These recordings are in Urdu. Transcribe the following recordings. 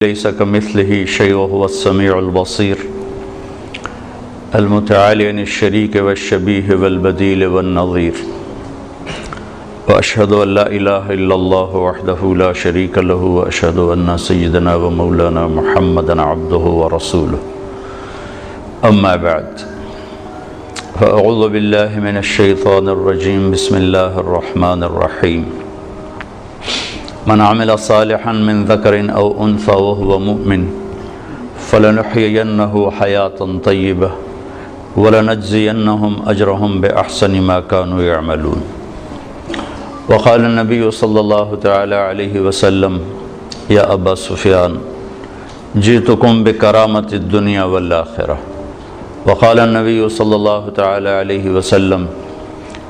ليس كمثله شيء وهو السميع البصير المتعالي عن الشريك والشبيه والبديل والنظير وأشهد أن لا إله إلا الله وحده لا شريك له وأشهد أن سيدنا ومولانا محمدا عبده ورسوله أما بعد فأعوذ بالله من الشيطان الرجيم بسم الله الرحمن الرحيم من عمل صالحا من ذكر أو أنثى وهو مؤمن فلنحيينه حياة طيبة ولنجزينهم أجرهم بأحسن ما كانوا يعملون وقال النبي صلى الله تعالى عليه وسلم يا أبا سفيان جئتكم بكرامة الدنيا والآخرة وقال النبي صلى الله تعالى عليه وسلم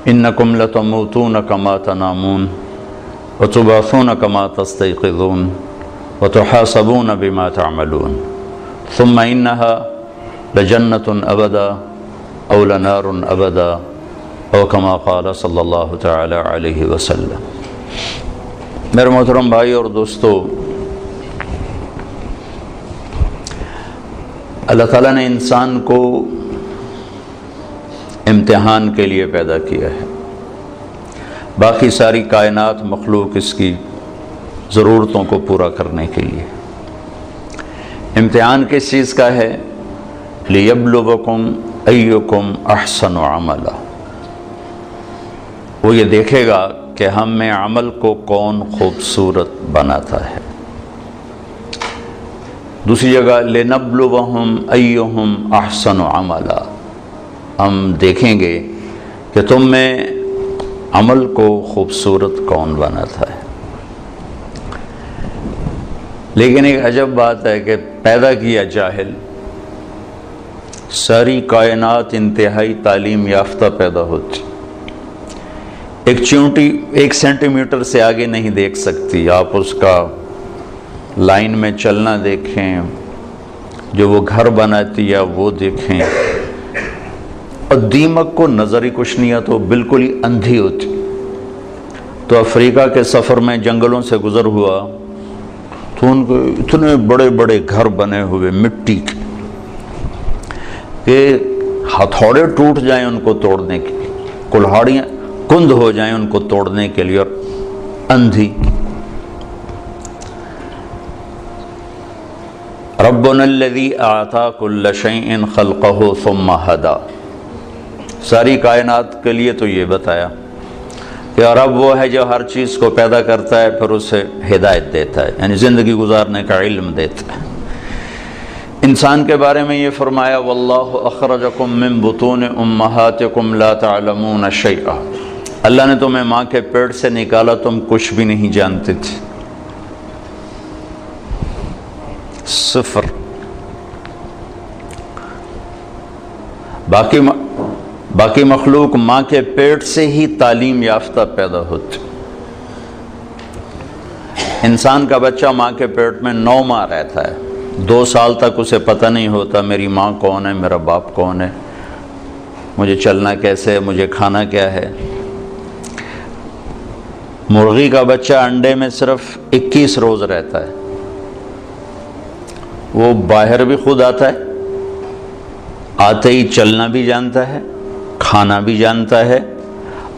إنكم لتموتون كما تنامون وتبعثون كما تستيقظون وتحاسبون بما تعملون ثم إنها لجنة أبدا أو لنار أبدا أو كما قال صلی اللہ تعالی علیہ وسلم۔ میرے محترم بھائی اور دوستو، اللہ تعالیٰ نے انسان کو امتحان کے لیے پیدا کیا ہے۔ باقی ساری کائنات مخلوق اس کی ضرورتوں کو پورا کرنے کے لیے۔ امتحان کس چیز کا ہے؟ لِيَبْلُوَكُمْ أَيُّكُمْ أَحْسَنُ عَمَلًا، وہ یہ دیکھے گا کہ ہم میں عمل کو کون خوبصورت بناتا ہے۔ دوسری جگہ لِنَبْلُوَهُمْ أَيُّهُمْ أَحْسَنُ عَمَلًا، ہم دیکھیں گے کہ تم میں عمل کو خوبصورت کون بناتا ہے۔ لیکن ایک عجب بات ہے کہ پیدا کیا جاہل، ساری کائنات انتہائی تعلیم یافتہ پیدا ہوتی، ایک چونٹی 1 سینٹی میٹر سے آگے نہیں دیکھ سکتی۔ آپ اس کا لائن میں چلنا دیکھیں، جو وہ گھر بناتی ہے وہ دیکھیں، اور دیمک کو نظر ہی کچھ نہیں آتا، بالکل ہی اندھی ہوتی۔ تو افریقہ کے سفر میں جنگلوں سے گزر ہوا تو ان کو اتنے بڑے بڑے گھر بنے ہوئے مٹی کے کہ ہتھوڑے ٹوٹ جائیں ان کو توڑنے کے لیے، کلہاڑیاں کند ہو جائیں ان کو توڑنے کے لیے، اور اندھی۔ ربنا الذی اعطى كل شیء خلقه ثم هدى، ساری کائنات کے لیے تو یہ بتایا کہ رب وہ ہے جو ہر چیز کو پیدا کرتا ہے پھر اسے ہدایت دیتا ہے، یعنی زندگی گزارنے کا علم دیتا ہے۔ انسان کے بارے میں یہ فرمایا واللہ اخرجکم من بطون امہاتکم لا تعلمون شیئا، اللہ نے تمہیں ماں کے پیٹ سے نکالا، تم کچھ بھی نہیں جانتے تھے، صفر۔ باقی مخلوق ماں کے پیٹ سے ہی تعلیم یافتہ پیدا ہوتی۔ انسان کا بچہ ماں کے پیٹ میں 9 ماہ رہتا ہے، 2 سال تک اسے پتہ نہیں ہوتا میری ماں کون ہے، میرا باپ کون ہے، مجھے چلنا کیسے ہے، مجھے کھانا کیا ہے۔ مرغی کا بچہ انڈے میں صرف 21 روز رہتا ہے، وہ باہر بھی خود آتا ہے، آتے ہی چلنا بھی جانتا ہے، کھانا بھی جانتا ہے،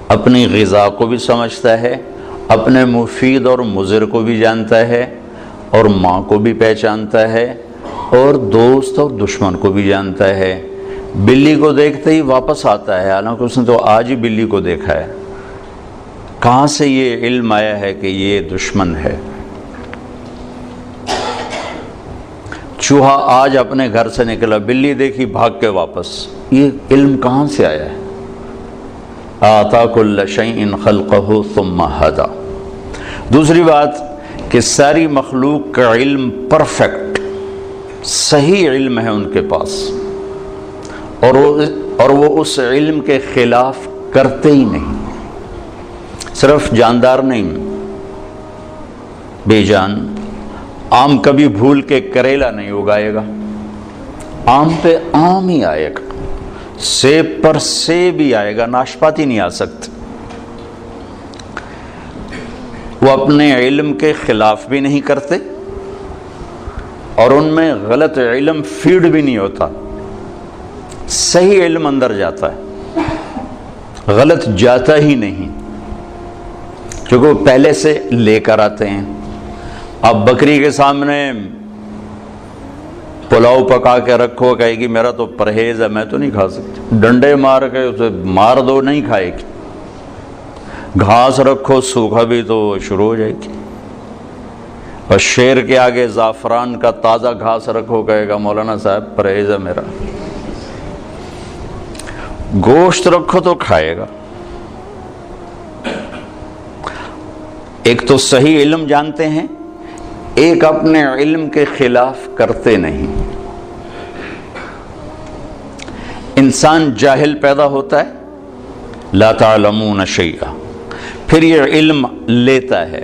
اپنی غذا کو بھی سمجھتا ہے، اپنے مفید اور مضر کو بھی جانتا ہے، اور ماں کو بھی پہچانتا ہے، اور دوست اور دشمن کو بھی جانتا ہے۔ بلی کو دیکھتے ہی واپس آتا ہے، حالانکہ اس نے تو آج ہی بلی کو دیکھا ہے۔ کہاں سے یہ علم آیا ہے کہ یہ دشمن ہے؟ چوہا آج اپنے گھر سے نکلا، بلی دیکھی بھاگ کے واپس، یہ علم کہاں سے آیا ہے؟ آتا کل شیء خلقہ ثم ہدی۔ دوسری بات کہ ساری مخلوق کا علم پرفیکٹ صحیح علم ہے ان کے پاس، اور وہ اس علم کے خلاف کرتے ہی نہیں۔ صرف جاندار نہیں، بے جان آم کبھی بھول کے کریلا نہیں اگائے گا، آم پہ آم ہی آئے گا، سیب پر سیب ہی آئے گا، ناشپاتی نہیں آ سکتی۔ وہ اپنے علم کے خلاف بھی نہیں کرتے، اور ان میں غلط علم فیڈ بھی نہیں ہوتا، صحیح علم اندر جاتا ہے، غلط جاتا ہی نہیں، کیونکہ وہ پہلے سے لے کر آتے ہیں۔ اب بکری کے سامنے پلاؤ پکا کے رکھو، کہے گی میرا تو پرہیز ہے، میں تو نہیں کھا سکتی، ڈنڈے مار کے اسے مار دو نہیں کھائے گی، گھاس رکھو سوکھا بھی تو شروع ہو جائے گی، اور شیر کے آگے زعفران کا تازہ گھاس رکھو، کہے گا مولانا صاحب پرہیز ہے میرا، گوشت رکھو تو کھائے گا۔ ایک تو صحیح علم جانتے ہیں، ایک اپنے علم کے خلاف کرتے نہیں۔ انسان جاہل پیدا ہوتا ہے، لا تعلمون شیئا، پھر یہ علم لیتا ہے،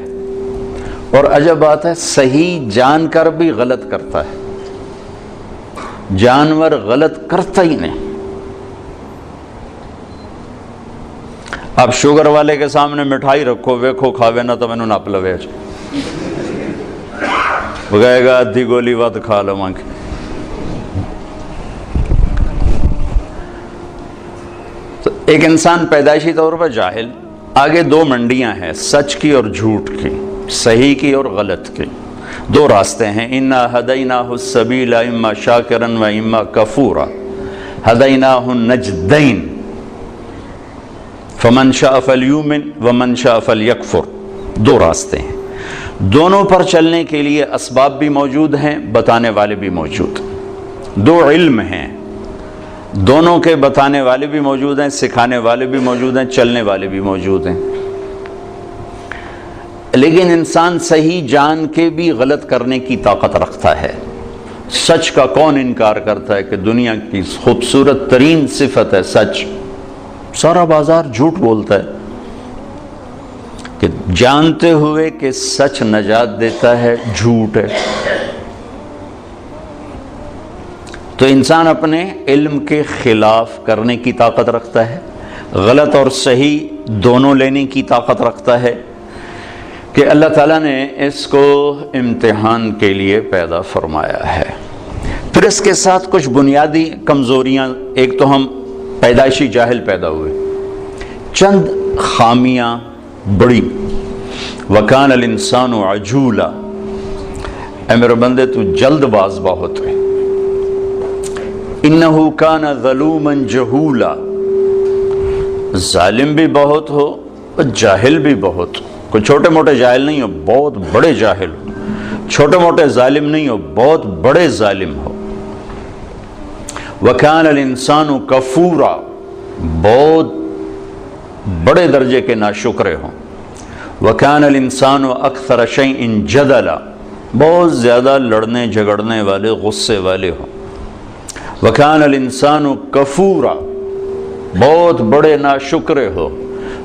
اور عجب بات ہے صحیح جان کر بھی غلط کرتا ہے، جانور غلط کرتا ہی نہیں۔ اب شوگر والے کے سامنے مٹھائی رکھو، ویکھو کھاوے نہ تو میں نہ پلوے، وہ کہے گا ادھی گولی ود کھا لواں گے۔ تو ایک انسان پیدائشی طور پر جاہل، آگے دو منڈیاں ہیں، سچ کی اور جھوٹ کی، صحیح کی اور غلط کی، دو راستے ہیں۔ انا ہدیناہ السبیل اما شاکرا و اما کفورا ہدیناہ النجدین فمن شاء فلیؤمن ومن شاء فلیکفر، دو راستے ہیں، دونوں پر چلنے کے لیے اسباب بھی موجود ہیں، بتانے والے بھی موجود، دو علم ہیں، دونوں کے بتانے والے بھی موجود ہیں، سکھانے والے بھی موجود ہیں، چلنے والے بھی موجود ہیں۔ لیکن انسان صحیح جان کے بھی غلط کرنے کی طاقت رکھتا ہے۔ سچ کا کون انکار کرتا ہے کہ دنیا کی خوبصورت ترین صفت ہے سچ، سارا بازار جھوٹ بولتا ہے، کہ جانتے ہوئے کہ سچ نجات دیتا ہے جھوٹ ہے۔ تو انسان اپنے علم کے خلاف کرنے کی طاقت رکھتا ہے، غلط اور صحیح دونوں لینے کی طاقت رکھتا ہے، کہ اللہ تعالیٰ نے اس کو امتحان کے لیے پیدا فرمایا ہے۔ پھر اس کے ساتھ کچھ بنیادی کمزوریاں، ایک تو ہم پیدائشی جاہل پیدا ہوئے، چند خامیاں بڑی، وَكَانَ الْإِنسَانُ عَجُولًا، اے میرے بندے تو جلد باز بہت ہے، إِنَّهُ كَانَ ظَلُومًا جَهُولًا، ظالم بھی بہت ہو اور جاہل بھی بہت ہو، کوئی چھوٹے موٹے جاہل نہیں ہو، بہت بڑے جاہل ہو، چھوٹے موٹے ظالم نہیں ہو، بہت بڑے ظالم ہو۔ وَكَانَ الْإِنسَانُ كَفُورًا، بہت بڑے درجے کے ناشکرے ہوں۔ وَكَانَ الْإِنسَانُ أَكْثَرَ شَيْءٍ جَدَلًا، بہت زیادہ لڑنے جھگڑنے والے، غصے والے ہوں۔ وَكَانَ الْإِنسَانُ كَفُورًا، بہت بڑے ناشکرے ہو۔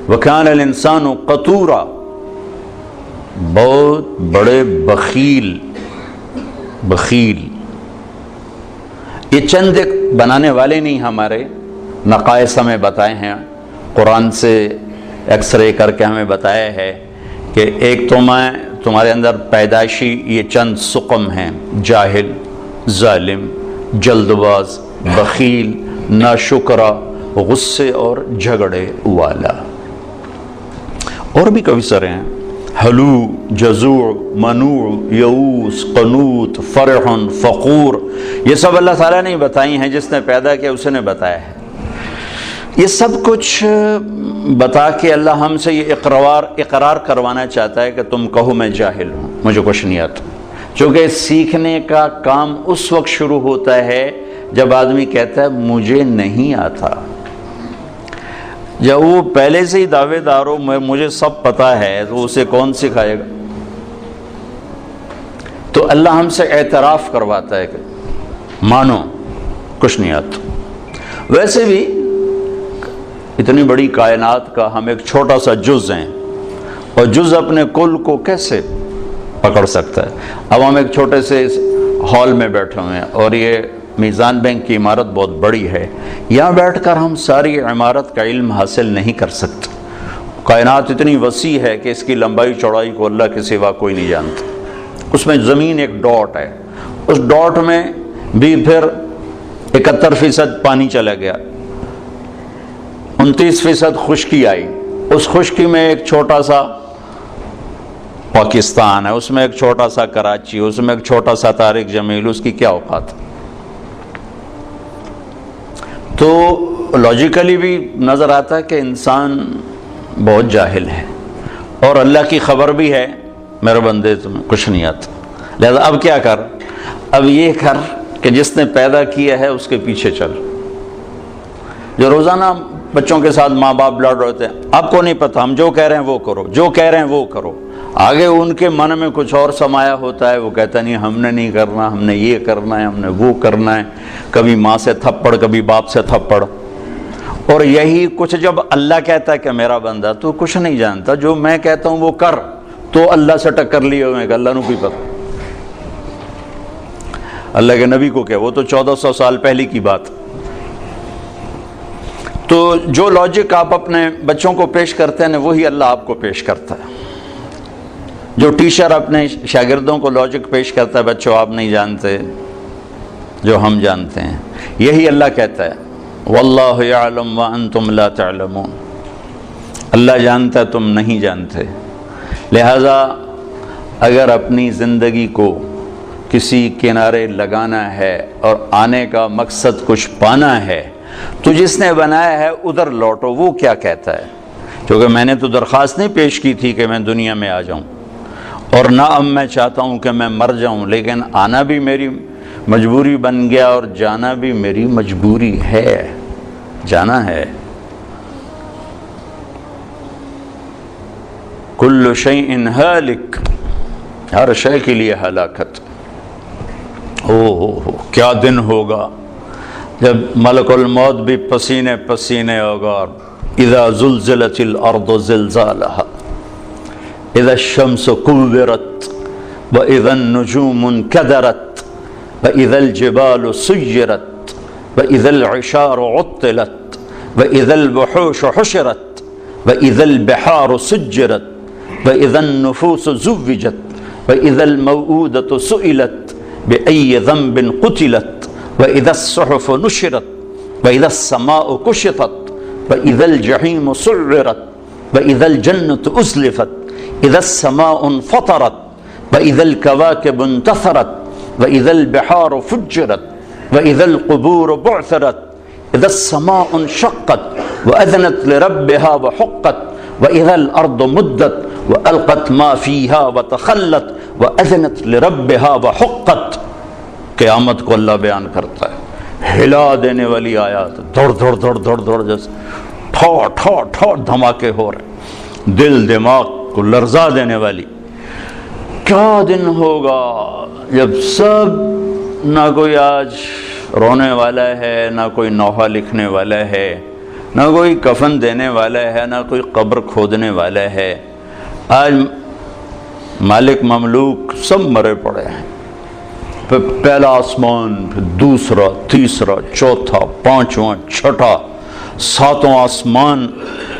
وَكَانَ الْإِنسَانُ قَتُورًا، بہت بڑے بخیل، یہ چند ایک بنانے والے نہیں، ہمارے نقائص ہمیں بتائے ہیں، قرآن سے ایکس رے کر کے ہمیں بتایا ہے کہ ایک تمہارے اندر پیدائشی یہ چند سقم ہیں، جاہل، ظالم، جلد باز، بخیل، ناشکرا، غصے اور جھگڑے والا، اور بھی کئی سارے ہیں، حلو، جزوع، منوع، یئوس، قنوط، فرح، فخور، یہ سب اللہ تعالیٰ نے بتائی ہیں، جس نے پیدا کیا اسے نے بتایا ہے۔ یہ سب کچھ بتا کے اللہ ہم سے یہ اقرار کروانا چاہتا ہے کہ تم کہو میں جاہل ہوں، مجھے کچھ نہیں آتا، چونکہ سیکھنے کا کام اس وقت شروع ہوتا ہے جب آدمی کہتا ہے مجھے نہیں آتا۔ جب وہ پہلے سے ہی دعوے دار ہو مجھے سب پتا ہے، تو اسے کون سکھائے گا؟ تو اللہ ہم سے اعتراف کرواتا ہے کہ مانو کچھ نہیں آتا۔ ویسے بھی اتنی بڑی کائنات کا ہم ایک چھوٹا سا جز ہیں، اور جز اپنے کل کو کیسے پکڑ سکتا ہے؟ اب ہم ایک چھوٹے سے ہال میں بیٹھے ہوئے ہیں، اور یہ میزان بینک کی عمارت بہت بڑی ہے، یہاں بیٹھ کر ہم ساری عمارت کا علم حاصل نہیں کر سکتے۔ کائنات اتنی وسیع ہے کہ اس کی لمبائی چوڑائی کو اللہ کے سوا کوئی نہیں جانتا۔ اس میں زمین ایک ڈاٹ ہے، اس ڈاٹ میں بھی پھر 71% پانی چلا گیا، 29% خشکی آئی۔ اس خشکی میں ایک چھوٹا سا پاکستان ہے، اس میں ایک چھوٹا سا کراچی، اس میں ایک چھوٹا سا طارق جمیل، اس کی کیا اوقات؟ تو لاجیکلی بھی نظر آتا ہے کہ انسان بہت جاہل ہے، اور اللہ کی خبر بھی ہے میرے بندے تمہیں کچھ نہیں آتا، لہذا اب کیا کر؟ اب یہ کر کہ جس نے پیدا کیا ہے اس کے پیچھے چل۔ جو روزانہ بچوں کے ساتھ ماں باپ لڑ رہے ہوتے ہیں، آپ کو نہیں پتہ، ہم جو کہہ رہے ہیں وہ کرو، جو کہہ رہے ہیں وہ کرو، آگے ان کے من میں کچھ اور سمایا ہوتا ہے، وہ کہتا نہیں ہم نے نہیں کرنا، ہم نے یہ کرنا ہے، ہم نے وہ کرنا ہے، کبھی ماں سے تھپڑ، کبھی باپ سے تھپڑ۔ اور یہی کچھ جب اللہ کہتا ہے کہ میرا بندہ تو کچھ نہیں جانتا، جو میں کہتا ہوں وہ کر، تو اللہ سے ٹکر لیے ہوئے کہ اللہ نو بھی پتہ، اللہ کے نبی کو کیا، وہ تو 1400 سال پہلے کی بات۔ تو جو لاجک آپ اپنے بچوں کو پیش کرتے ہیں وہی اللہ آپ کو پیش کرتا ہے۔ جو ٹیچر اپنے شاگردوں کو لاجک پیش کرتا ہے، بچوں آپ نہیں جانتے جو ہم جانتے ہیں، یہی اللہ کہتا ہے واللہ یعلم وانتم لا تعلمون، اللہ جانتا ہے تم نہیں جانتے۔ لہذا اگر اپنی زندگی کو کسی کنارے لگانا ہے اور آنے کا مقصد کچھ پانا ہے تو جس نے بنایا ہے ادھر لوٹو۔ وہ کیا کہتا ہے؟ کیونکہ میں نے تو درخواست نہیں پیش کی تھی کہ میں دنیا میں آ جاؤں، اور نہ اب میں چاہتا ہوں کہ میں مر جاؤں، لیکن آنا بھی میری مجبوری بن گیا اور جانا بھی میری مجبوری ہے، جانا ہے۔ کل شیء ہالک، ہر شے کے لیے ہلاکت۔ ہو کیا دن ہوگا جب ملک الموت بھی پسینے پسینے ہوگا۔ اذا زلزلت الارض زلزالها، اذا الشمس كورت، واذا النجوم انكدرت، واذا الجبال سيرت، واذا العشار عطلت، واذا الوحوش حشرت، واذا البحار سجرت، واذا النفوس زوجت، واذا الموءودة سئلت بأي ذنب قتلت، وإذا الصحف نشرت، وإذا السماء كشطت، وإذا الجحيم سعرت، وإذا الجنة أزلفت، إذا السماء انفطرت، وإذا الكواكب انتثرت، وإذا البحار فجرت، وإذا القبور بعثرت، إذا السماء انشقت وأذنت لربها وحقت، وإذا الأرض مدت وألقت ما فيها وتخلت وأذنت لربها وحقت۔ قیامت کو اللہ بیان کرتا ہے، ہلا دینے والی آیات، دوڑ دوڑ دوڑ دوڑ دوڑ، جیسے ٹھو ٹھو ٹھو دھماکے ہو رہے، دل دماغ کو لرزا دینے والی۔ کیا دن ہوگا جب سب، نہ کوئی آج رونے والا ہے، نہ کوئی نوحہ لکھنے والا ہے، نہ کوئی کفن دینے والا ہے، نہ کوئی قبر کھودنے والا ہے۔ آج مالک مملوک سب مرے پڑے ہیں، پھر پہلا آسمان، پھر دوسرا، تیسرا، چوتھا، پانچواں، چھٹا، ساتوں آسمان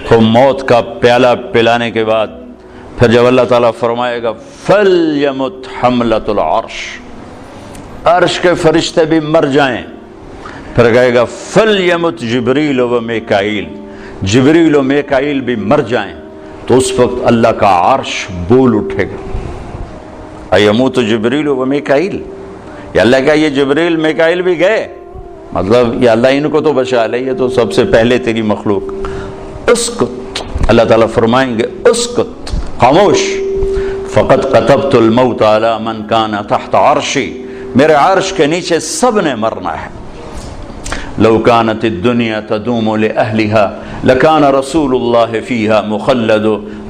کو موت کا پیالہ پلانے کے بعد پھر جب اللہ تعالیٰ فرمائے گا فَلْيَمُتْ حَمْلَةُ الْعَرْشِ، عرش کے فرشتے بھی مر جائیں، پھر کہے گا فَلْيَمُتْ جبریل و میکائیل، جبریل و میکائیل بھی مر جائیں، تو اس وقت اللہ کا عرش بول اٹھے گا۔ ایموت جبریل و میکائیل، یا اللہ کہا یہ جبریل میکائیل بھی گئے، مطلب یا اللہ ان کو تو بچا لے، یہ تو سب سے پہلے تیری مخلوق۔ اسکت، اللہ تعالیٰ فرمائیں گے اسکت، خاموش، فقط كتبت الموت على من كان تحت عرشی، میرے عرش کے نیچے سب نے مرنا ہے۔ لو كانت الدنيا تدوم لأهلها لكان رسول الله فيها مخلد،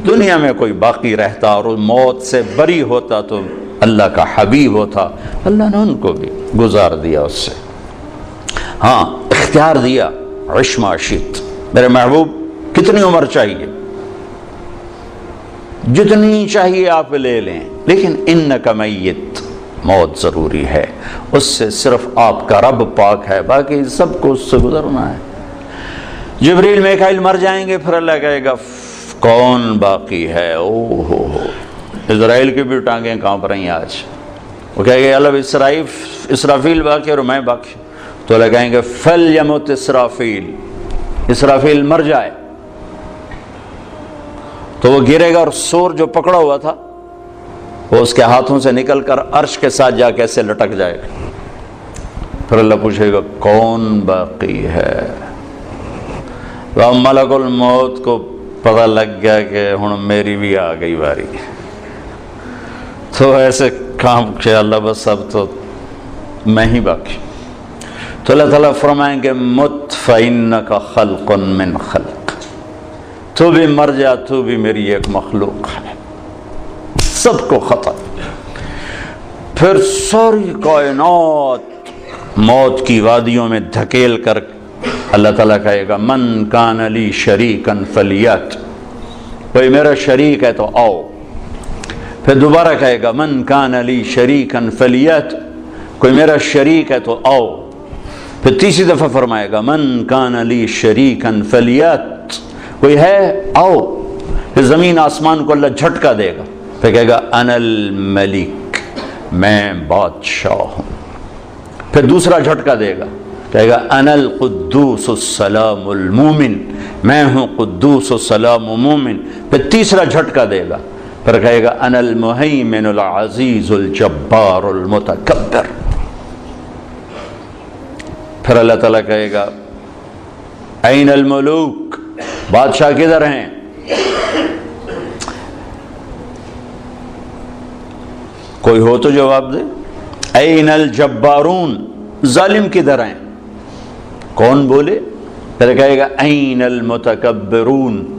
دنیا میں کوئی باقی رہتا اور موت سے بری ہوتا تو اللہ کا حبیب ہوتا، اللہ نے ان کو بھی گزار دیا اس سے۔ ہاں اختیار دیا، عش ما شئت، میرے محبوب کتنی عمر چاہیے، جتنی چاہیے آپ لے لیں، لیکن انک میت، موت ضروری ہے، اس سے صرف آپ کا رب پاک ہے، باقی سب کو اس سے گزرنا ہے۔ جبریل میکائیل مر جائیں گے، پھر اللہ کہے گا کون باقی ہے؟ او ہو، اسرائیل کی بھی ٹانگیں کانپ رہی ہیں آج، وہ کہے گا اللہ اسرافیل باقی اور میں باقی، تو اللہ کہیں گے فَلْيَمُتْ اسرافیل، اسرافیل مر جائے، تو وہ گرے گا اور سور جو پکڑا ہوا تھا وہ اس کے ہاتھوں سے نکل کر عرش کے ساتھ جا کے ایسے لٹک جائے گا۔ پھر اللہ پوچھے گا کون باقی ہے؟ وہ ملک الموت کو پتہ لگ گیا کہ ہن میری بھی آ گئی باری، تو ایسے کام کہ اللہ بس اب تو میں ہی باقی۔ تو اللہ تعالیٰ فرمائیں گے مت فإنک خلق من خلق، تو بھی مر جا، تو بھی میری ایک مخلوق ہے، سب کو ختم۔ پھر ساری کائنات موت کی وادیوں میں دھکیل کر اللہ تعالیٰ کہے گا من کان لی شریکا فلیات، کوئی میرا شریک ہے تو آؤ۔ پھر دوبارہ کہے گا من کان لی شریکا فلیات، کوئی میرا شریک ہے تو آؤ۔ پھر تیسری دفعہ فرمائے گا من کان لی شریکا فلیات، کوئی ہے آؤ۔ پھر زمین آسمان کو اللہ جھٹکا دے گا، پھر کہے گا انا الملک، میں بادشاہ ہوں۔ پھر دوسرا جھٹکا دے گا، کہے گا انا القدوس السلام المومن، میں ہوں قدوس السلام مومن۔ پھر تیسرا جھٹکا دے گا، پھر کہے گا انا المہیمن العزیز الجبار المتکبر۔ پھر اللہ تعالیٰ کہے گا این الملوک، بادشاہ کدھر ہیں؟ کوئی ہو تو جواب دے۔ این الجبارون، ظالم کدھر ہیں؟ کون بولے؟ پھر کہے گا این المتکبرون،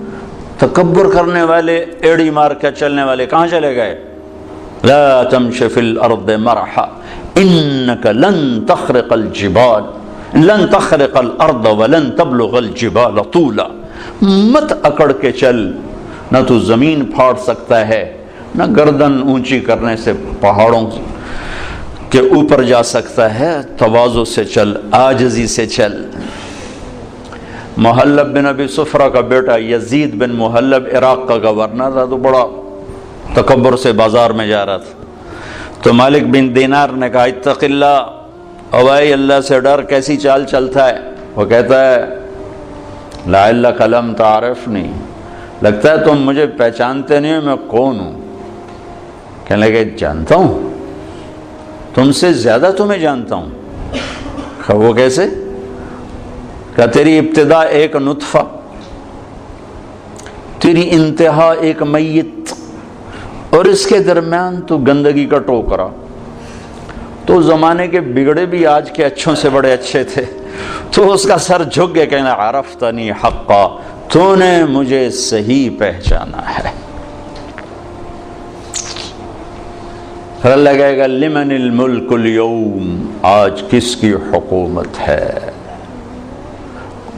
تکبر کرنے والے، ایڑی مار کے چلنے والے کہاں چلے گئے؟ لا تمش فی الارض مرحا انک لن تخرق الجبال، لن تخرق الارض ولن تبلغ الجبال طولا، مت اکڑ کے چل، نہ تو زمین پھاڑ سکتا ہے، نہ گردن اونچی کرنے سے پہاڑوں کے اوپر جا سکتا ہے، تواضع سے چل، عاجزی سے چل۔ محلب بن ابی صفرہ کا بیٹا یزید بن محلب عراق کا گورنر تھا، تو بڑا تکبر سے بازار میں جا رہا تھا، تو مالک بن دینار نے کہا اتق اللہ، اوائے اللہ سے ڈر، کیسی چال چلتا ہے؟ وہ کہتا ہے لعلک لم تعرفنی، لگتا ہے تم مجھے پہچانتے نہیں ہو، میں کون ہوں؟ کہنے لگے جانتا ہوں، تم سے زیادہ تمہیں جانتا ہوں۔ کہا وہ کیسے؟ کہ تیری ابتدا ایک نطفہ، تیری انتہا ایک میت، اور اس کے درمیان تو گندگی کا ٹوکرا۔ تو زمانے کے بگڑے بھی آج کے اچھوں سے بڑے اچھے تھے، تو اس کا سر جھک گیا، کہنا عرفتنی حقا، تو نے مجھے صحیح پہچانا ہے۔ پھر اللہ کہے گا لمن الملک اليوم، آج کس کی حکومت ہے؟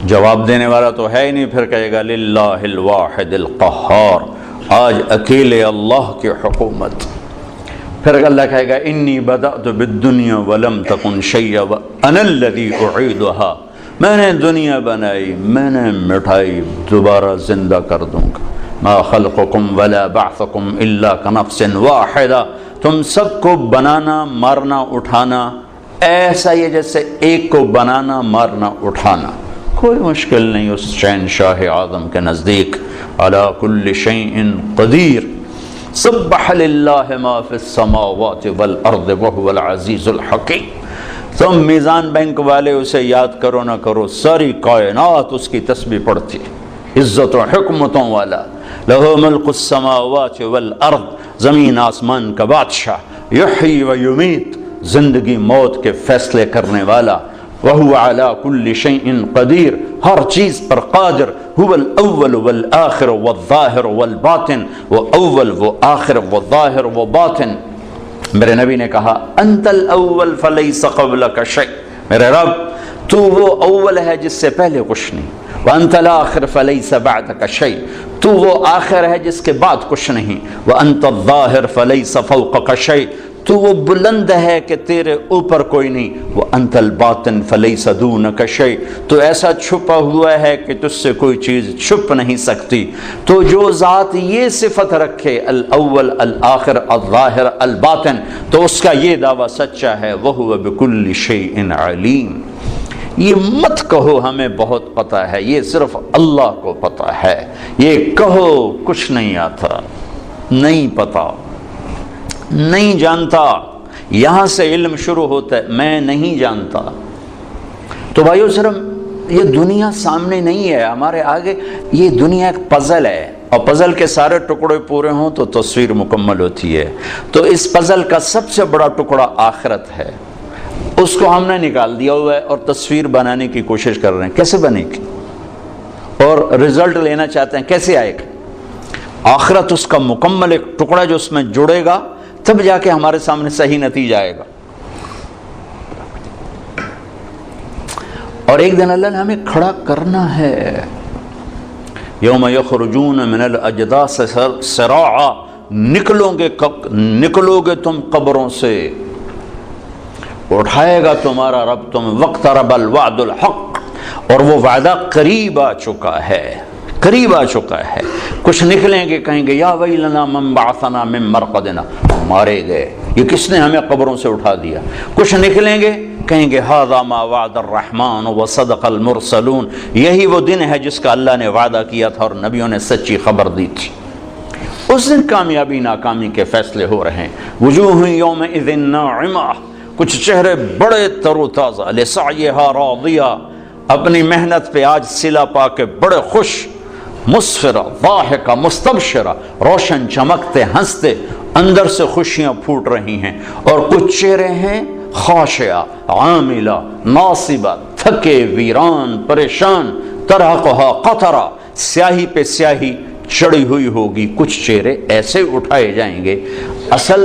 جواب دینے والا تو ہے ہی نہیں، پھر کہے گا للہ الواحد القہار، آج اکیلے اللہ کی حکومت۔ پھر اللہ کہے گا انی بدأت بالدنیا ولم تکن شیئا وانا الذی اعیدها، میں نے دنیا بنائی، میں نے مٹھائی، دوبارہ زندہ کر دوں گا۔ ما خلقکم ولا بعثکم الا کنفس واحدہ، تم سب کو بنانا، مارنا، اٹھانا ایسا ہی ہے جیسے ایک کو بنانا، مارنا، اٹھانا، کوئی مشکل نہیں اس شہنشاہ اعظم کے نزدیک۔ علی کل شیء قدیر، سبح للہ ما فی السماوات والارض وهو العزیز الحکیم۔ تم میزان بینک والے اسے یاد کرو نہ کرو، ساری کائنات اس کی تسبیح پڑھتی، عزت و حکمتوں والا۔ لہ ملک السماوات والارض، زمین آسمان کا بادشاہ، یحیی و یمیت، زندگی موت کے فیصلے کرنے والا۔ وہو علی کل شیء قدیر، ہر چیز پر قادر۔ هو الاول والآخر والظاہر والباطن، وہ اول، وہ آخر، وہ ظاہر، وہ باطن۔ میرے نبی نے کہا انت الاول فلیس قبلک شیء، میرے رب تو وہ اول ہے جس سے پہلے کچھ نہیں، وانت الاخر فلیس بعدک شیء، تو وہ آخر ہے جس کے بعد کچھ نہیں، وانت الظاہر فلیس فوقک شیء، تو وہ بلند ہے کہ تیرے اوپر کوئی نہیں. وہ انت الباطن فلیس دونک شیء، تو ایسا چھپا ہوا ہے کہ تجھ سے کوئی چیز چھپ نہیں سکتی. تو جو ذات یہ صفت رکھے الاول الآخر الظاہر الباطن، تو اس کا یہ دعویٰ سچا ہے. وَهُوَ بِكُلِّ شَيْءٍ عَلِيمٌ. یہ مت کہو ہمیں بہت پتہ ہے، یہ صرف اللہ کو پتہ ہے. یہ کہو کچھ نہیں آتا، نہیں پتا، نہیں جانتا. یہاں سے علم شروع ہوتا ہے، میں نہیں جانتا. تو بھائیو صرف یہ دنیا سامنے نہیں ہے ہمارے آگے، یہ دنیا ایک پزل ہے، اور پزل کے سارے ٹکڑے پورے ہوں تو تصویر مکمل ہوتی ہے. تو اس پزل کا سب سے بڑا ٹکڑا آخرت ہے، اس کو ہم نے نکال دیا ہوا ہے اور تصویر بنانے کی کوشش کر رہے ہیں. کیسے بنے گی؟ اور رزلٹ لینا چاہتے ہیں، کیسے آئے گا؟ آخرت اس کا مکمل ایک ٹکڑا جو اس میں جڑے گا، تب جا کے ہمارے سامنے صحیح نتیجہ آئے گا. اور ایک دن اللہ نے ہمیں کھڑا کرنا ہے. یوم یخرجون من الاجداث سراعا، نکلو گے تم قبروں سے، اٹھائے گا تمہارا رب تم. واقترب الوعد الحق، اور وہ وعدہ قریب آ چکا ہے، قریب آ چکا ہے. کچھ نکلیں گے کہیں گے یا ویلنا من بعثنا من مرقدنا، مارے گئے، یہ کس نے ہمیں قبروں سے اٹھا دیا. کچھ نکلیں گے کہیں گے ھذا ما وعد الرحمن وصدق المرسلون، یہی وہ دن ہے جس کا اللہ نے وعدہ کیا تھا اور نبیوں نے سچی خبر دی تھی. اس دن کامیابی ناکامی کے فیصلے ہو رہے ہیں. وجوہ یومئذ ناعمہ، کچھ چہرے بڑے تر و تازہ، لسعیہا راضیہ، اپنی محنت پہ آج صلہ پا کے بڑے خوش، مسفرہ ضاحکہ مستبشرہ، روشن چمکتے ہنستے، اندر سے خوشیاں پھوٹ رہی ہیں. اور کچھ چہرے ہیں خاشعہ عاملہ ناصبہ، تھکے ویران پریشان، ترہقہا قطرہ، سیاہی پہ سیاہی چڑھی ہوئی ہوگی. کچھ چہرے ایسے اٹھائے جائیں گے. اصل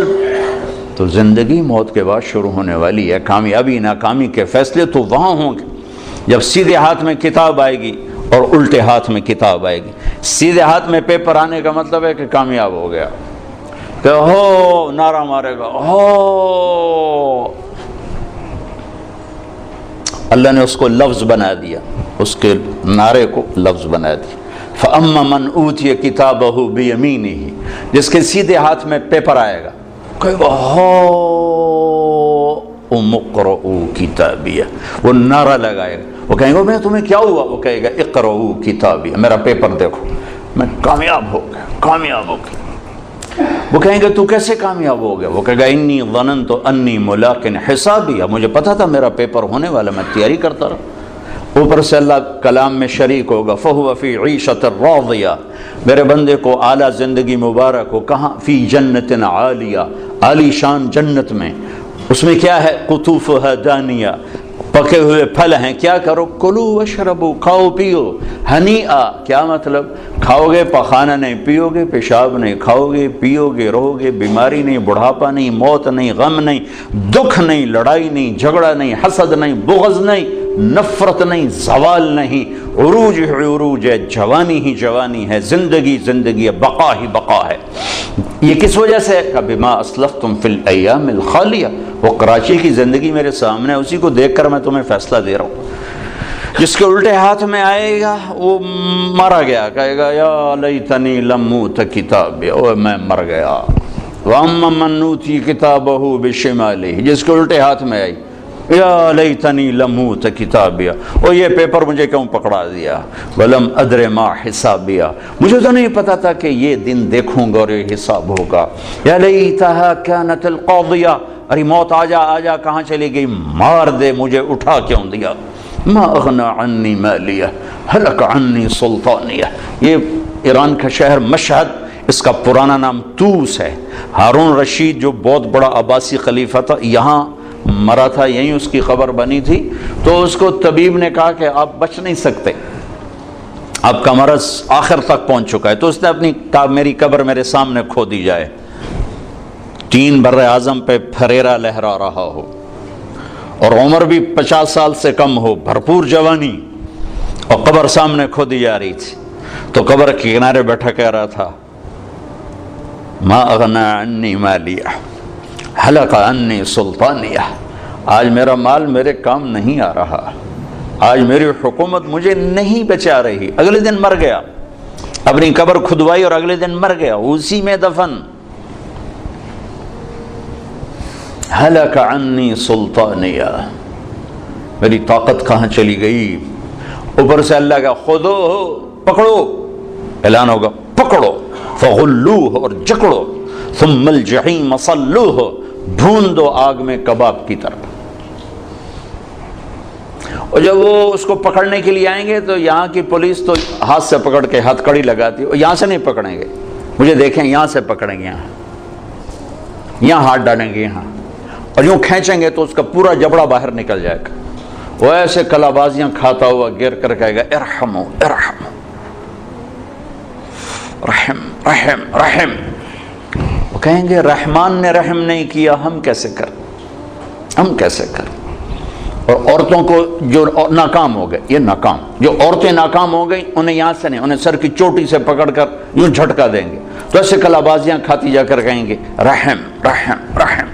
تو زندگی موت کے بعد شروع ہونے والی ہے. کامیابی ناکامی کے فیصلے تو وہاں ہوں گے جب سیدھے ہاتھ میں کتاب آئے گی اور الٹے ہاتھ میں کتاب آئے گی. سیدھے ہاتھ میں پیپر آنے کا مطلب ہے کہ کامیاب ہو گیا، کہ ہو نعرہ مارے گا، ہو. اللہ نے اس کو لفظ بنا دیا، اس کے نعرے کو لفظ بنا دیا. فَأَمَّا مَنْ أُوتِيَ كِتَابَهُ بِيَمِينِهِ، جس کے سیدھے ہاتھ میں پیپر آئے گا، کہے گا هَاؤْمُ اقْرَءُوا كِتَابِيَهْ، وہ نعرہ لگائے گا. وہ کہیں گے میں تمہیں کیا ہوا؟ وہ کہے گا اقرؤوا کتابیہ، میرا پیپر دیکھو، میں کامیاب ہو گیا، کامیاب ہو گیا. وہ کہیں گے تو کیسے کامیاب ہو گیا؟ وہ کہے گا انی ظننت انی ملاق حسابیہ، مجھے پتا تھا میرا پیپر ہونے والا، میں تیاری کرتا رہا. اوپر سے اللہ کلام میں شریک ہوگا. فَهُوَ فِي عِيشَةٍ رَاضِيَةٍ، میرے بندے کو اعلیٰ زندگی مبارک ہو. کہاں؟ فی جنت عالیہ، عالی شان جنت میں. اس میں کیا ہے؟ قطوفها دانیہ، پکے ہوئے پھل ہیں. کیا کرو؟ کلو واشربو، کھاؤ پیو. ہنیئا، کیا مطلب؟ کھاؤ گے پخانہ نہیں، پیو گے پیشاب نہیں. کھاؤ گے پیو گے رہو گے، بیماری نہیں، بڑھاپا نہیں، موت نہیں، غم نہیں، دکھ نہیں، لڑائی نہیں، جھگڑا نہیں، حسد نہیں، بغض نہیں، نفرت نہیں، زوال نہیں. عروج ہی عروج ہے، جوانی ہی جوانی ہے، زندگی زندگی ہے، بقا ہی بقا ہے. یہ کس وجہ سے؟ بما اسلفتم فی الایام الخالیہ. وہ کراچی کی زندگی میرے سامنے، اسی کو دیکھ کر میں تمہیں فیصلہ دے رہا ہوں. جس کے الٹے ہاتھ میں آئے گا وہ مارا گیا، کہے گا یا لیتنی لم اوت کتابیہ، اوہ میں مر گیا. واما من اوتی کتابہ بشمالہ، جس کے الٹے ہاتھ میں آئی یا لیتنی لم اوت کتابیہ، اور یہ پیپر مجھے کیوں پکڑا دیا. ولم ادر ما حسابیہ، مجھے تو نہیں پتا تھا کہ یہ دن دیکھوں گا اور یہ حساب ہوگا. یا لیتہا کانت القاضیہ، ارے موت آ جا، کہاں چلی گئی؟ مار دے، مجھے اٹھا کیوں دیا. ما اغنى عني مالیہ ہلک عني سلطانیہ. یہ ایران کا شہر مشہد، اس کا پرانا نام توس ہے. ہارون رشید جو بہت بڑا عباسی خلیفہ تھا، یہاں مرا تھا، یہیں اس کی خبر بنی تھی. تو اس کو طبیب نے کہا کہ آپ بچ نہیں سکتے، آپ کا مرض آخر تک پہنچ چکا ہے. تو اس نے اپنی میری قبر میرے سامنے کھو دی جائے. 3 بر اعظم پہ پھریرا لہرا رہا ہو اور عمر بھی 50 سال سے کم ہو، بھرپور جوانی، اور قبر سامنے کھو دی جا رہی تھی. تو قبر کے کنارے بیٹھا کہہ رہا تھا ما اغنى عني مالیہ ہلک عنی سلطانیہ، آج میرا مال میرے کام نہیں آ رہا، آج میری حکومت مجھے نہیں بچا رہی۔ اگلے دن مر گیا، اپنی قبر کھدوائی اور اگلے دن مر گیا، اسی میں دفن۔ ہلک عنی سلطانیہ، میری طاقت کہاں چلی گئی؟ اوپر سے اللہ کا خودو، پکڑو، اعلان ہوگا پکڑو، فغلوہ، اور جکڑو، ثم الجحیم صلوہ، بھون دو آگ میں کباب کی طرح۔ اور جب وہ اس کو پکڑنے کے لیے آئیں گے تو یہاں کی پولیس تو ہاتھ سے پکڑ کے ہتھ کڑی لگاتی ہے، اور یہاں سے نہیں پکڑیں گے، مجھے دیکھیں یہاں سے پکڑیں گے، یہاں ہاتھ ڈالیں گے، یہاں، اور یوں کھینچیں گے تو اس کا پورا جبڑا باہر نکل جائے گا، وہ ایسے کلا بازیاں کھاتا ہوا گر کر کہے گا ارحمو ارحمو، رحم رحم رحم۔ وہ کہیں گے رحمان نے رحم نہیں کیا، ہم کیسے کریں، ہم کیسے کریں؟ اور عورتوں کو جو ناکام ہو گئے، یہ ناکام، جو عورتیں ناکام ہو گئی انہیں یہاں سے نہیں، انہیں سر کی چوٹی سے پکڑ کر یوں جھٹکا دیں گے، تو ایسے کلا بازیاں کھاتی جا کر کہیں گے رحم رحم رحم،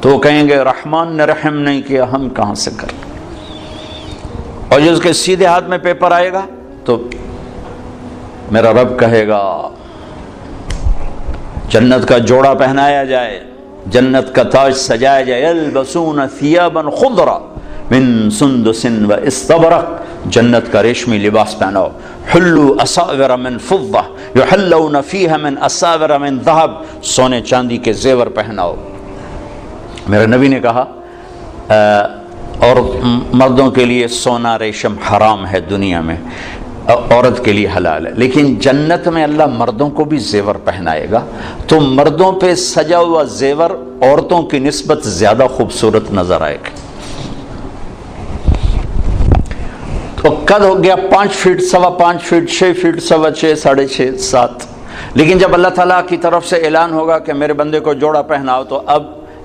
تو وہ کہیں گے رحمان نے رحم نہیں کیا، ہم کہاں سے کریں؟ اور جو اس کے سیدھے ہاتھ میں پیپر آئے گا تو میرا رب کہے گا جنت کا جوڑا پہنایا جائے، جنت کا تاج سجایا جائے، یلبسون ثیابا خضرا من سندس و استبرق، جنت کا ریشمی لباس پہناؤ، حلوا اساور من فضہ یحلون فیہا من اساور من ذہب، سونے چاندی کے زیور پہناؤ۔ میرے نبی نے کہا اور مردوں کے لیے سونا ریشم حرام ہے دنیا میں، عورت کے لیے حلال ہے، لیکن جنت میں اللہ مردوں کو بھی زیور پہنائے گا، تو مردوں پہ سجا ہوا زیور عورتوں کی نسبت زیادہ خوبصورت نظر آئے گا۔ تو قد ہو گیا 5 فٹ، 5.25 فٹ، 6 فٹ، 6.25، 6.5، 7، لیکن جب اللہ تعالیٰ کی طرف سے اعلان ہوگا کہ میرے بندے کو جوڑا پہناؤ، تو اب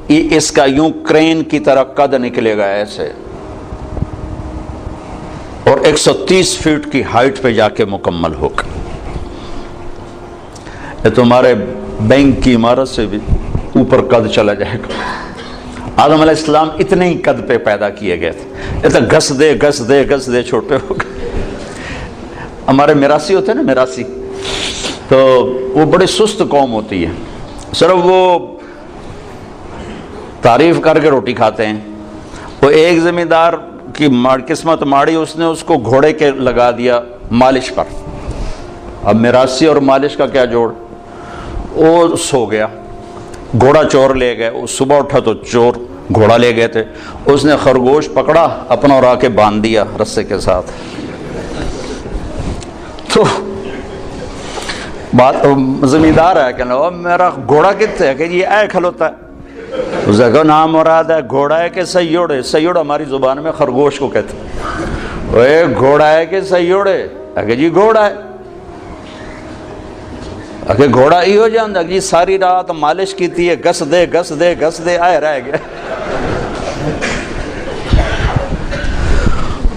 اس کا یوں کرین کی طرح قد نکلے گا ایسے، اور 130 فٹ کی ہائٹ پہ جا کے مکمل ہوگا۔ یہ تمہارے بینک کی عمارت سے بھی اوپر قد چلا جائے گا۔ آدم علیہ السلام اتنے ہی قد پہ پیدا کیے گئے تھے، یہ تو گھس دے گھس دے گھس دے چھوٹے ہو گئے۔ ہمارے میراثی ہوتے ہیں نا، میراثی، تو وہ بڑے سست قوم ہوتی ہے، صرف وہ تعریف کر کے روٹی کھاتے ہیں۔ وہ ایک زمیندار کی قسمت ماڑی، اس نے اس کو گھوڑے کے لگا دیا مالش پر، اب میراثی اور مالش کا کیا جوڑ، وہ سو گیا، گھوڑا چور لے گئے، وہ صبح اٹھا تو چور گھوڑا لے گئے تھے، اس نے خرگوش پکڑا اپنا اور آ کے باندھ دیا رسے کے ساتھ، تو بات زمیندار ہے کہ میرا گھوڑا کتنے ہے، کہ یہ اے کھلوتا ہے، اس کا نام مراد ہے گھوڑا ہے کہ سیوڑ ہے، سیوڑ ہماری زبان میں خرگوش کو کہتے ہیں، اے گھوڑا ہے کہ سیوڑ ہے، کہ جی گھوڑا ہے، کہ گھوڑا ہی ہو جاندہ جی ساری رات مالش کی تھی، گس دے گس دے گس دے آئے رہ گیا۔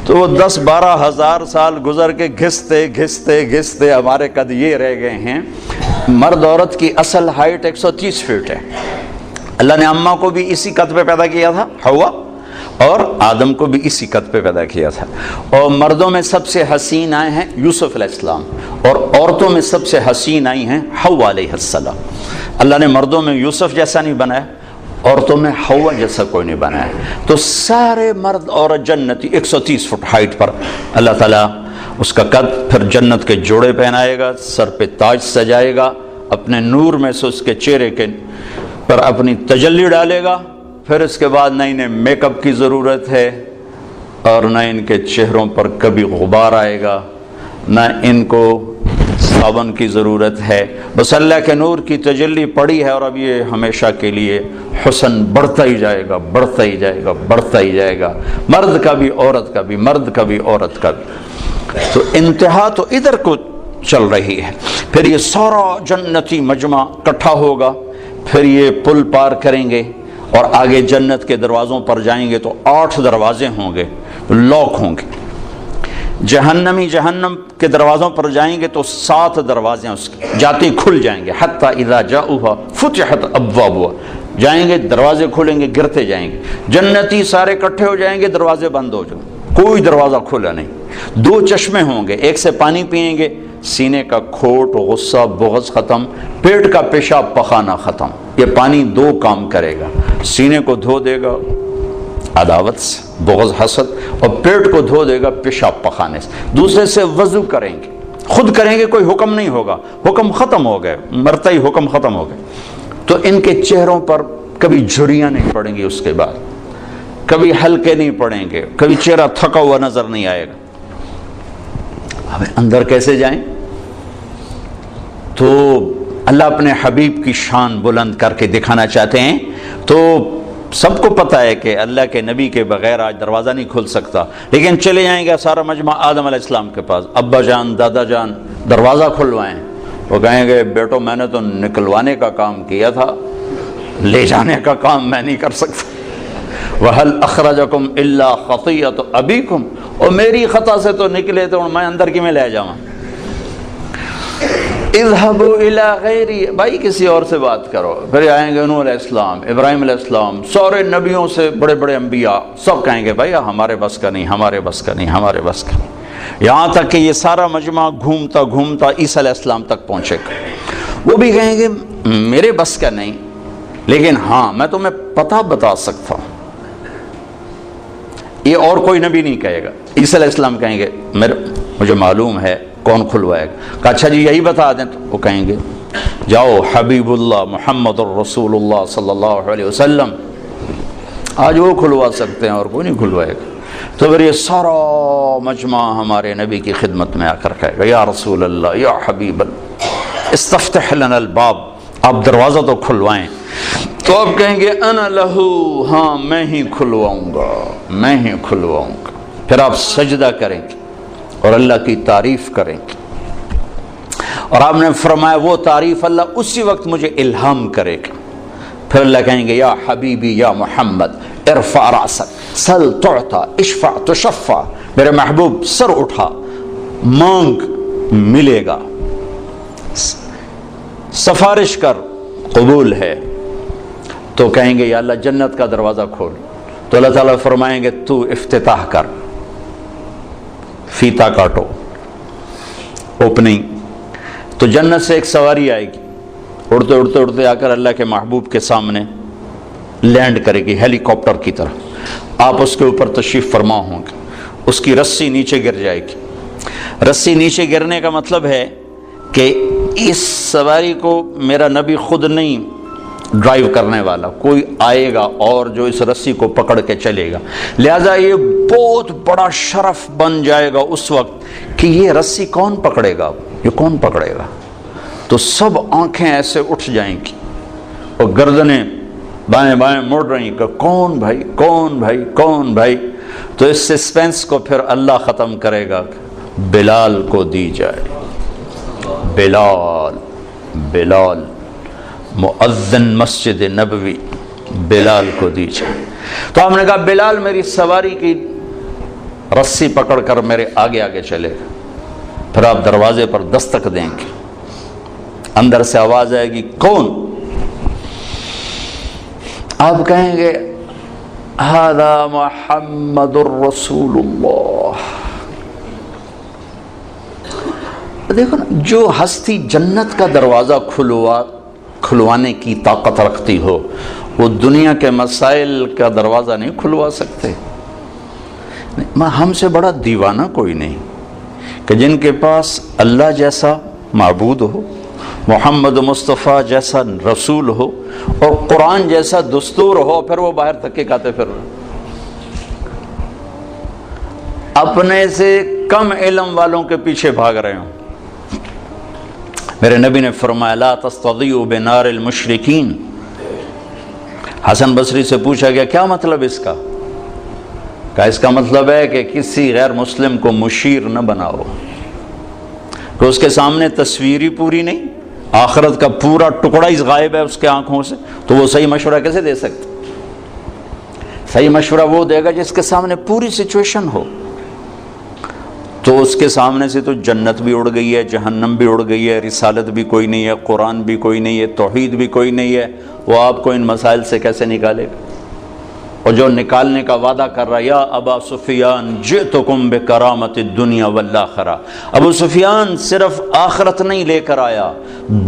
تو وہ 10-12 ہزار سال گزر کے گھستے گھستے گھستے ہمارے قد یہ رہ گئے ہیں۔ مرد عورت کی اصل ہائٹ 130 فٹ ہے۔ اللہ نے اماں کو بھی اسی قد پہ پیدا کیا تھا، حوا، اور آدم کو بھی اسی قد پہ پیدا کیا تھا، اور مردوں میں سب سے حسین آئے ہیں یوسف علیہ السلام، اور عورتوں میں سب سے حسین آئی ہیں حوا علیہ السلام۔ اللہ نے مردوں میں یوسف جیسا نہیں بنایا، عورتوں میں حوا جیسا کوئی نہیں بنایا، تو سارے مرد عورت جنتی 130 فٹ ہائٹ پر اللہ تعالیٰ اس کا قد پھر جنت کے جوڑے پہنائے گا، سر پہ تاج سجائے گا، اپنے نور میں سے اس کے چہرے کے پر اپنی تجلی ڈالے گا، پھر اس کے بعد نہ انہیں میک اپ کی ضرورت ہے، اور نہ ان کے چہروں پر کبھی غبار آئے گا، نہ ان کو صابن کی ضرورت ہے، بس اللہ کے نور کی تجلی پڑی ہے، اور اب یہ ہمیشہ کے لیے حسن بڑھتا ہی جائے گا، بڑھتا ہی جائے گا، بڑھتا ہی جائے گا، مرد کا بھی عورت کا بھی، مرد کا بھی عورت کا بھی۔ تو انتہا تو ادھر کو چل رہی ہے، پھر یہ سارا جنتی مجمع اکٹھا ہوگا، پھر یہ پل پار کریں گے اور آگے جنت کے دروازوں پر جائیں گے تو 8 دروازے ہوں گے، لاک ہوں گے۔ جہنمی جہنم کے دروازوں پر جائیں گے تو 7 دروازے اس کے جاتے ہی کھل جائیں گے، حتی اذا جاؤها فتحت ابوابها، جائیں گے دروازے کھولیں گے گرتے جائیں گے، جنتی سارے اکٹھے ہو جائیں گے دروازے بند ہو جائیں گے، کوئی دروازہ کھولا نہیں، دو چشمے ہوں گے، ایک سے پانی پئیں گے، سینے کا کھوٹ غصہ بغض ختم، پیٹ کا پیشاب پخانہ ختم۔ یہ پانی دو کام کرے گا، سینے کو دھو دے گا عداوت سے بغض حسد، اور پیٹ کو دھو دے گا پیشاب پخانے سے۔ دوسرے سے وضو کریں گے، خود کریں گے، کوئی حکم نہیں ہوگا، حکم ختم ہو گئے، مرتا ہی حکم ختم ہو گئے، تو ان کے چہروں پر کبھی جھریاں نہیں پڑیں گی، اس کے بعد کبھی ہلکے نہیں پڑیں گے، کبھی چہرہ تھکا ہوا نظر نہیں آئے گا۔ اب اندر کیسے جائیں؟ تو اللہ اپنے حبیب کی شان بلند کر کے دکھانا چاہتے ہیں، تو سب کو پتہ ہے کہ اللہ کے نبی کے بغیر آج دروازہ نہیں کھل سکتا، لیکن چلے جائیں گے سارا مجمع آدم علیہ السلام کے پاس، ابا جان دادا جان دروازہ کھلوائیں، وہ کہیں گے بیٹو میں نے تو نکلوانے کا کام کیا تھا، لے جانے کا کام میں نہیں کر سکتا۔ وَهَلْ أَخْرَجَكُمْ إِلَّا خَطِيَّةُ أَبِيكُمْ، اور میری خطا سے تو نکلے تو میں اندر کی میں لے جاؤں۔ اذهبوا الى غیری، بھائی کسی اور سے بات کرو۔ پھر آئیں گے نوح علیہ السلام، ابراہیم علیہ السلام، سارے نبیوں سے بڑے بڑے انبیاء، سب کہیں گے بھائی ہمارے بس کا نہیں، ہمارے بس کا نہیں، ہمارے بس کا نہیں، یہاں تک کہ یہ سارا مجمع گھومتا گھومتا عیسیٰ علیہ السلام تک پہنچے گا، وہ بھی کہیں گے میرے بس کا نہیں، لیکن ہاں میں تمہیں پتہ بتا سکتا ہوں۔ یہ اور کوئی نبی نہیں کہے گا، عیسیٰ علیہ السلام کہیں گے مجھے معلوم ہے کون کھلوائے گا۔ کہا اچھا جی یہی بتا دیں، تو وہ کہیں گے جاؤ حبیب اللہ محمد الرسول اللہ صلی اللہ علیہ وسلم، آج وہ کھلوا سکتے ہیں اور کوئی نہیں کھلوائے گا۔ تو پھر یہ سارا مجمع ہمارے نبی کی خدمت میں آ کر کہے گا یا رسول اللہ یا حبیب اللہ استفتح لنا الباب، آپ دروازہ تو کھلوائیں۔ تو آپ کہیں گے انا لہو، ہاں میں ہی کھلواؤں گا، میں ہی کھلواؤں گا۔ پھر آپ سجدہ کریں گے اور اللہ کی تعریف کریں گے، اور آپ نے فرمایا وہ تعریف اللہ اسی وقت مجھے الہام کرے گا۔ پھر اللہ کہیں گے یا حبیبی یا محمد ارفع راسک سل تعطا اشفع تشفع، میرے محبوب سر اٹھا مانگ ملے گا، سفارش کر قبول ہے۔ تو کہیں گے یا اللہ جنت کا دروازہ کھول، تو اللہ تعالیٰ فرمائیں گے تو افتتاح کر، فیتا کاٹو، اوپننگ۔ تو جنت سے ایک سواری آئے گی، اڑتے اڑتے اڑتے آ کر اللہ کے محبوب کے سامنے لینڈ کرے گی ہیلی کاپٹر کی طرح، آپ اس کے اوپر تشریف فرما ہوں گے، اس کی رسی نیچے گر جائے گی۔ رسی نیچے گرنے کا مطلب ہے کہ اس سواری کو میرا نبی خود نہیں ڈرائیو کرنے والا، کوئی آئے گا اور جو اس رسی کو پکڑ کے چلے گا، لہذا یہ بہت بڑا شرف بن جائے گا اس وقت کہ یہ رسی کون پکڑے گا، یہ کون پکڑے گا۔ تو سب آنکھیں ایسے اٹھ جائیں گی اور گردنیں بائیں بائیں مڑ رہی کہ کون بھائی کون بھائی کون بھائی۔ تو اس سسپینس کو پھر اللہ ختم کرے گا، بلال کو دی جائے، بلال بلال مؤذن مسجد نبوی، بلال کو دی جائے۔ تو ہم نے کہا بلال میری سواری کی رسی پکڑ کر میرے آگے آگے چلے گا۔ پھر آپ دروازے پر دستک دیں گے، اندر سے آواز آئے گی کون؟ آپ کہیں گے ھذا محمد الرسول اللہ۔ دیکھو نا، جو ہستی جنت کا دروازہ کھلوانے کی طاقت رکھتی ہو، وہ دنیا کے مسائل کا دروازہ نہیں کھلوا سکتے۔ ہم سے بڑا دیوانہ کوئی نہیں کہ جن کے پاس اللہ جیسا معبود ہو، محمد مصطفیٰ جیسا رسول ہو اور قرآن جیسا دستور ہو، پھر وہ باہر تھکے کھاتے پھر اپنے سے کم علم والوں کے پیچھے بھاگ رہے ہوں۔ میرے نبی نے فرمایا لا تستضیئوا بنار المشرکین۔ حسن بصری سے پوچھا گیا کیا مطلب اس کا؟ کہا اس کا مطلب ہے کہ کسی غیر مسلم کو مشیر نہ بناؤ، کہ اس کے سامنے تصویری پوری نہیں، آخرت کا پورا ٹکڑا ہی غائب ہے اس کے آنکھوں سے، تو وہ صحیح مشورہ کیسے دے سکتے؟ صحیح مشورہ وہ دے گا جس کے سامنے پوری سچویشن ہو۔ تو تو اس کے سامنے سے تو جنت بھی اڑ گئی ہے، جہنم بھی اڑ گئی ہے، رسالت بھی کوئی نہیں ہے، قرآن بھی کوئی نہیں ہے، توحید بھی کوئی نہیں ہے، وہ آپ کو ان مسائل سے کیسے نکالے گا؟ اور جو نکالنے کا وعدہ کر رہا ہے، یا ابا سفیان جئتکم بکرامت الدنیا والآخرہ، ابو سفیان صرف آخرت نہیں لے کر آیا،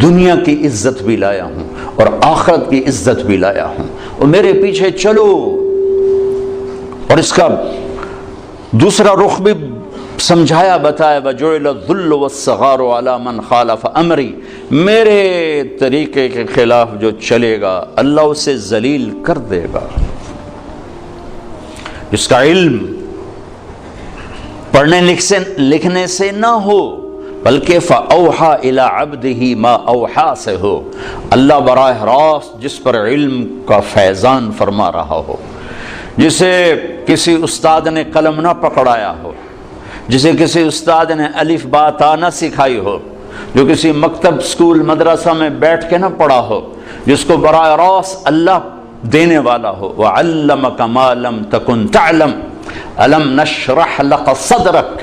دنیا کی عزت بھی لایا ہوں اور آخرت کی عزت بھی لایا ہوں، اور میرے پیچھے چلو۔ اور اس کا دوسرا رخ بھی سمجھایا بتایا، وَجُعِلَ الذُّلُّ وَالصَّغَارُ عَلَى مَنْ خَالَفَ أَمْرِي، میرے طریقے کے خلاف جو چلے گا اللہ اسے ذلیل کر دے گا۔ جس کا علم پڑھنے لکھنے سے نہ ہو بلکہ فَأَوْحَى إِلَىٰ عَبْدِهِ مَا أَوْحَى سے ہو، اللہ براہ راست جس پر علم کا فیضان فرما رہا ہو، جسے کسی استاد نے قلم نہ پکڑایا ہو، جسے کسی استاد نے الف با تا نہ سکھائی ہو، جو کسی مکتب سکول مدرسہ میں بیٹھ کے نہ پڑھا ہو، جس کو براہ راست اللہ دینے والا ہو، وَعَلَّمَكَ مَا لَمْ تَكُنْ تَعْلَمْ أَلَمْ نَشْرَحْ لَكَ صَدْرَكَ،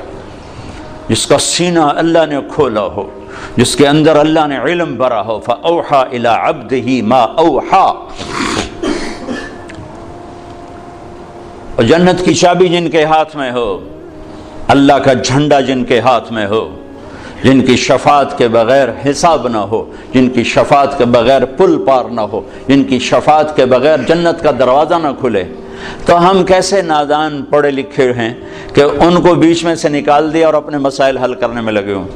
جس کا سینہ اللہ نے کھولا ہو، جس کے اندر اللہ نے علم بھرا ہو، فَأَوْحَى إِلَىٰ عَبْدِهِ مَا أَوْحَى۔ اور جنت کی چابی جن کے ہاتھ میں ہو، اللہ کا جھنڈا جن کے ہاتھ میں ہو، جن کی شفاعت کے بغیر حساب نہ ہو، جن کی شفاعت کے بغیر پل پار نہ ہو، جن کی شفاعت کے بغیر جنت کا دروازہ نہ کھلے، تو ہم کیسے نادان پڑھے لکھے ہیں کہ ان کو بیچ میں سے نکال دیا اور اپنے مسائل حل کرنے میں لگے ہوں۔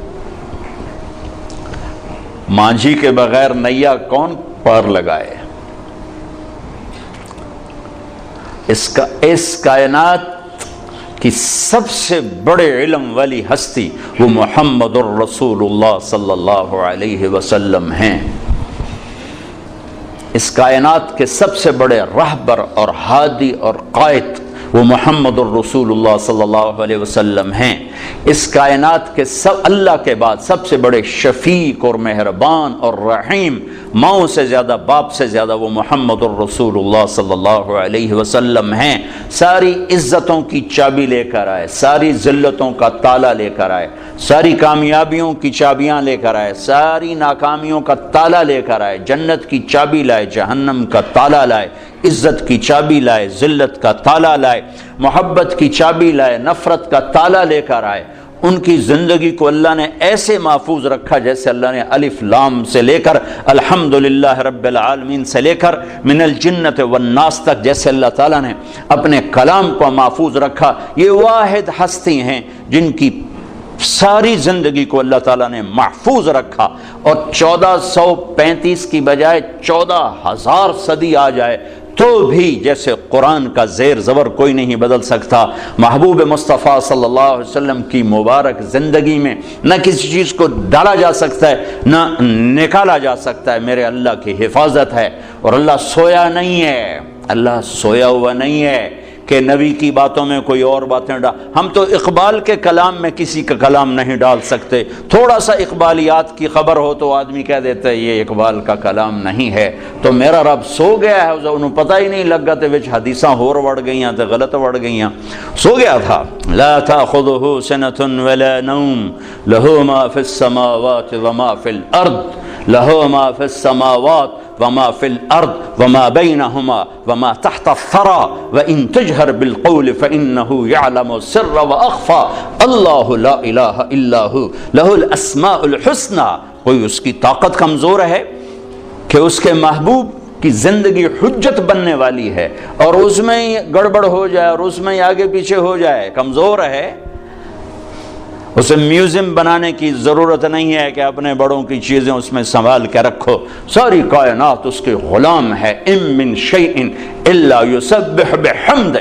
مانجھی کے بغیر نیا کون پار لگائے؟ اس کائنات کی سب سے بڑے علم والی ہستی وہ محمد الرسول اللہ صلی اللہ علیہ وسلم ہیں۔ اس کائنات کے سب سے بڑے رہبر اور ہادی اور قائد وہ محمد الرسول اللہ صلی اللہ علیہ وسلم ہیں۔ اس کائنات کے اللہ کے بعد سب سے بڑے شفیق اور مہربان اور رحیم، ماؤں سے زیادہ باپ سے زیادہ وہ محمد الرسول اللہ صلی اللہ علیہ وسلم ہیں۔ ساری عزتوں کی چابی لے کر آئے، ساری ذلتوں کا تالا لے کر آئے، ساری کامیابیوں کی چابیاں لے کر آئے، ساری ناکامیوں کا تالا لے کر آئے، جنت کی چابی لائے، جہنم کا تالا لائے، عزت کی چابی لائے، ذلت کا تالا لائے، محبت کی چابی لائے، نفرت کا تالا لے کر آئے۔ ان کی زندگی کو اللہ نے ایسے محفوظ رکھا جیسے اللہ نے الف لام سے لے کر الحمدللہ رب العالمین سے لے کر من الجنت والناس تک جیسے اللہ تعالیٰ نے اپنے کلام کو محفوظ رکھا۔ یہ واحد ہستی ہیں جن کی ساری زندگی کو اللہ تعالیٰ نے محفوظ رکھا، اور 1435 کی بجائے 14,000 صدی آ جائے تو بھی جیسے قرآن کا زیر زبر کوئی نہیں بدل سکتا۔ محبوب مصطفیٰ صلی اللہ علیہ وسلم کی مبارک زندگی میں نہ کسی چیز کو ڈالا جا سکتا ہے نہ نکالا جا سکتا ہے، میرے اللہ کی حفاظت ہے۔ اور اللہ سویا نہیں ہے، اللہ سویا ہوا نہیں ہے کہ نبی کی باتوں میں کوئی اور باتیں ہم تو اقبال کے کلام میں کسی کا کلام نہیں ڈال سکتے۔ تھوڑا سا اقبالیات کی خبر ہو تو آدمی کہہ دیتا ہے یہ اقبال کا کلام نہیں ہے، تو میرا رب سو گیا ہے، انہوں پتہ ہی نہیں لگا تے وچ حدیثاں ہور وڑ گئیاں تے غلط وڑ گئیاں، سو گیا تھا۔ لا تأخذه سنة ولا نوم له ما في السماوات وما في الأرض له ما في السماوات وما في الأرض وما بينهما وما تحت الثرى وإن تجهر بالقول فإنه يعلم السر وأخفى الله لا إله إلا هو له الأسماء الحسنى۔ کوئی اس کی طاقت کمزور ہے کہ اس کے محبوب کی زندگی حجت بننے والی ہے اور اس میں گڑبڑ ہو جائے اور اس میں آگے پیچھے ہو جائے، کمزور ہے، اسے میوزیم بنانے کی ضرورت نہیں ہے کہ اپنے بڑوں کی چیزیں اس میں سنبھال کے رکھو، ساری کائنات اس کے غلام ہے۔ ام من شیء الا یسبح بحمد،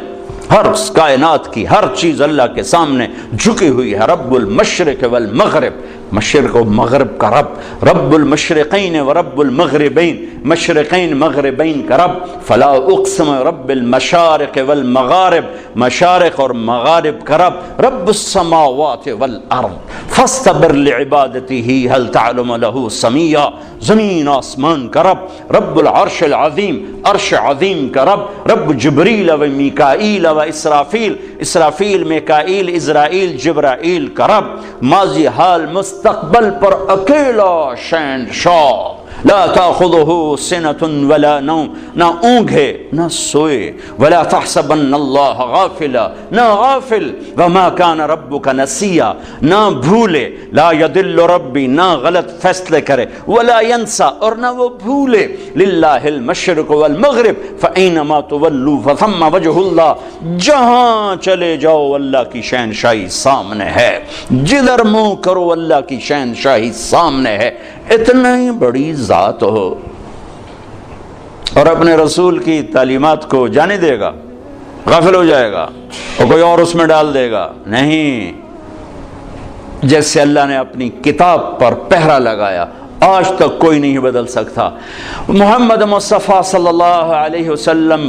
ہر کائنات کی ہر چیز اللہ کے سامنے جھکی ہوئی ہے۔ رب المشرق والمغرب، مشرق و مغرب کا رب، رب المشرقین و رب المغربین، مشرقین مغربین کا رب، فلا اقسم رب المشارق والمغارب، مشارق اور مغارب کا رب، رب السماوات والارض فاستبر لعبادته هل تعلم له سمیا، زمین آسمان کا رب، رب العرش العظیم، عرش عظیم کا رب، رب جبریل و میکائیل و اسرافیل، اسرافیل میکائیل اسرائیل جبرائیل کا رب، ماضی حال مستقبل پر اکیلا شہنشاہ، لا تاخذہ سنۃ ولا نوم، نہ اونگ ہے نہ سوئے، ولا تحسبن اللہ غافلا، نہ غافل، وما کان ربک نسیا، نہ بھولے، لا یضل ربی، نہ غلط فیصلے کرے، ولا ینسا، اور نہ وہ بھولے، للہ المشرق والمغرب فاینما تولوا فثم وجہ اللہ، جہاں چلے جاؤ اللہ کی شہنشاہی سامنے ہے، جدھر منہ کرو اللہ کی شہنشاہی سامنے ہے۔ اتنا ہی بڑی ذات ہو اور اپنے رسول کی تعلیمات کو جانے دے گا، غافل ہو جائے گا اور کوئی اور اس میں ڈال دے گا؟ نہیں، جیسے اللہ نے اپنی کتاب پر پہرا لگایا آج تک کوئی نہیں بدل سکتا۔ محمد مصطفیٰ صلی اللہ علیہ وسلم